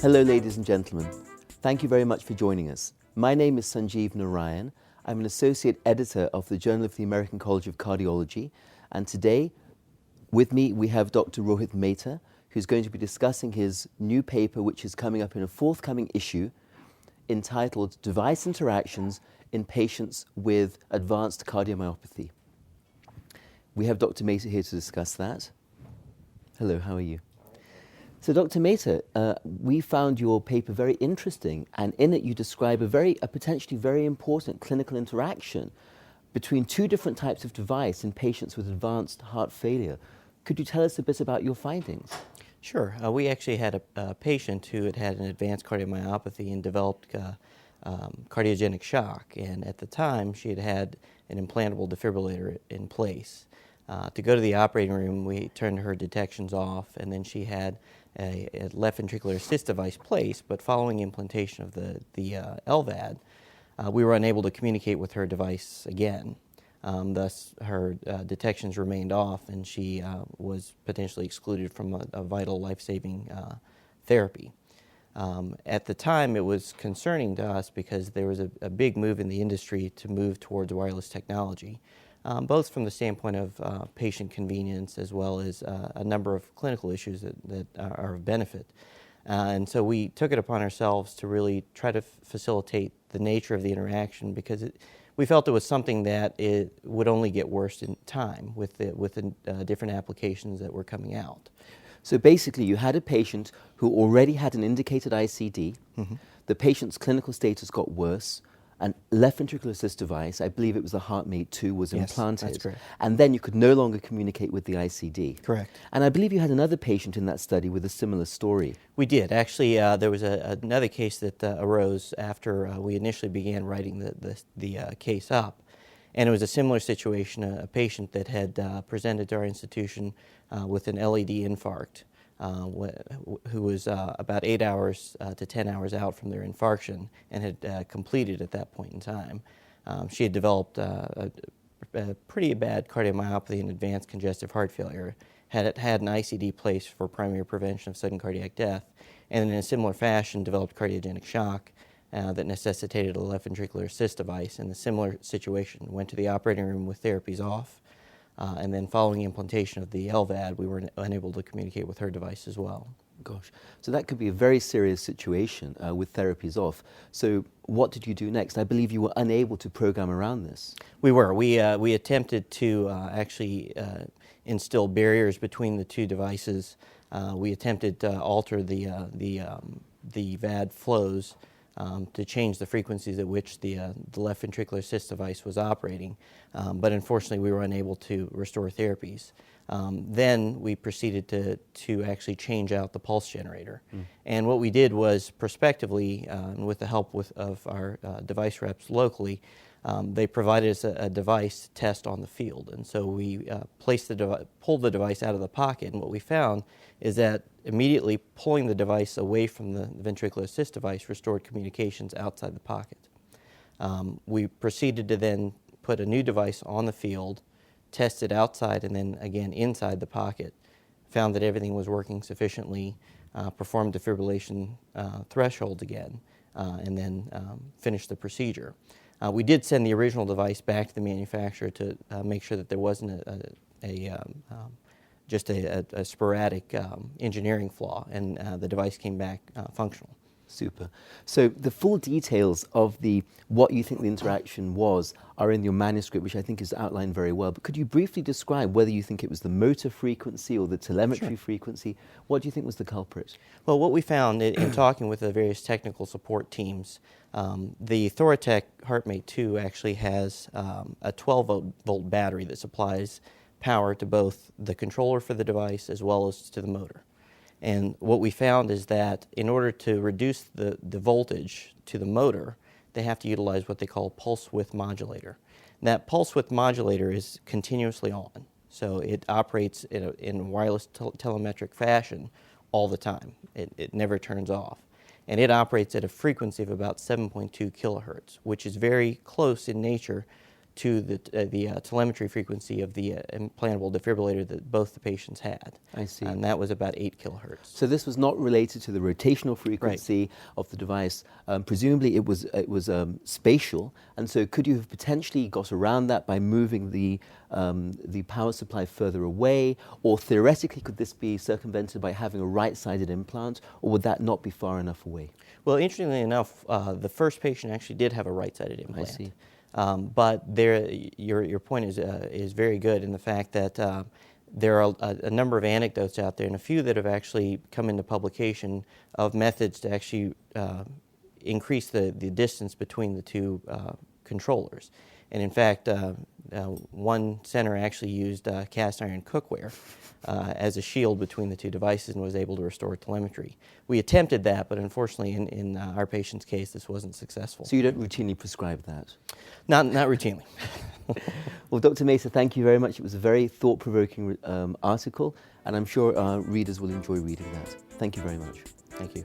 Hello, ladies and gentlemen. Thank you very much for joining us. My name is Sanjeev Narayan. I'm an associate editor of the Journal of the American College of Cardiology, and today with me we have Dr. Rohit Mehta, who's going to be discussing his new paper, which is coming up in a forthcoming issue, entitled Device Interactions in Patients with Advanced Cardiomyopathy. We have Dr. Mehta here to discuss that. Hello, how are you? So, Dr. Mehta, we found your paper very interesting, and in it you describe a potentially very important clinical interaction between two different types of device in patients with advanced heart failure. Could you tell us a bit about your findings? Sure. We actually had a patient who had an advanced cardiomyopathy and developed cardiogenic shock, and at the time she had an implantable defibrillator in place. To go to the operating room, we turned her detections off, and then she had a left ventricular assist device placed, but following implantation of the LVAD, we were unable to communicate with her device again. Thus, her detections remained off, and she was potentially excluded from a vital life-saving therapy. At the time, it was concerning to us because there was a big move in the industry to move towards wireless technology, both from the standpoint of patient convenience as well as a number of clinical issues that are of benefit. And so we took it upon ourselves to really try to facilitate the nature of the interaction, because we felt it was something that it would only get worse in time with the different applications that were coming out. So basically you had a patient who already had an indicated ICD. Mm-hmm. The patient's clinical status got worse. An left ventricular assist device, I believe it was the HeartMate 2, was implanted. That's correct. And then you could no longer communicate with the ICD. Correct. And I believe you had another patient in that study with a similar story. We did. Actually, there was another case that arose after we initially began writing the case up. And it was a similar situation, a patient that had presented to our institution with an LED infarct, who was about 8 hours to 10 hours out from their infarction and had completed at that point in time. She had developed a pretty bad cardiomyopathy and advanced congestive heart failure, had an ICD placed for primary prevention of sudden cardiac death, and in a similar fashion developed cardiogenic shock that necessitated a left ventricular assist device. In a similar situation, went to the operating room with therapies off, and then following implantation of the LVAD, we were unable to communicate with her device as well. Gosh, so that could be a very serious situation with therapies off. So what did you do next? I believe you were unable to program around this. We were. We attempted to actually instill barriers between the two devices. We attempted to alter the VAD flows to change the frequencies at which the left ventricular assist device was operating, but unfortunately we were unable to restore therapies. Then we proceeded to actually change out the pulse generator. And what we did was prospectively, with the help of our device reps locally, they provided us a device test on the field. And so we pulled the device out of the pocket, and what we found is that immediately pulling the device away from the ventricular assist device restored communications outside the pocket. We proceeded to then put a new device on the field, test it outside and then again inside the pocket, found that everything was working sufficiently, performed defibrillation thresholds again, and then finished the procedure. We did send the original device back to the manufacturer to make sure that there wasn't just a sporadic engineering flaw, and the device came back functional. Super. So the full details of what you think the interaction was are in your manuscript, which I think is outlined very well. But could you briefly describe whether you think it was the motor frequency or the telemetry frequency? What do you think was the culprit? Well, what we found in talking with the various technical support teams, the Thoratec HeartMate 2 actually has a 12-volt battery that supplies power to both the controller for the device as well as to the motor. And what we found is that in order to reduce the voltage to the motor, they have to utilize what they call a pulse width modulator. And that pulse width modulator is continuously on, so it operates in a wireless telemetric fashion all the time. It never turns off. And it operates at a frequency of about 7.2 kilohertz, which is very close in nature to the telemetry frequency of the implantable defibrillator that both the patients had. I see. And that was about 8 kilohertz. So this was not related to the rotational frequency of the device. Presumably it was spatial, and so could you have potentially got around that by moving the power supply further away, or theoretically could this be circumvented by having a right-sided implant, or would that not be far enough away? Well, interestingly enough, the first patient actually did have a right-sided implant. I see. But your point is very good in the fact that there are a number of anecdotes out there, and a few that have actually come into publication of methods to actually increase the distance between the two controllers. And in fact, one center actually used cast iron cookware as a shield between the two devices and was able to restore telemetry. We attempted that, but unfortunately in our patient's case, this wasn't successful. So you don't routinely prescribe that? Not routinely. Well, Dr. Mesa, thank you very much. It was a very thought-provoking article, and I'm sure our readers will enjoy reading that. Thank you very much. Thank you.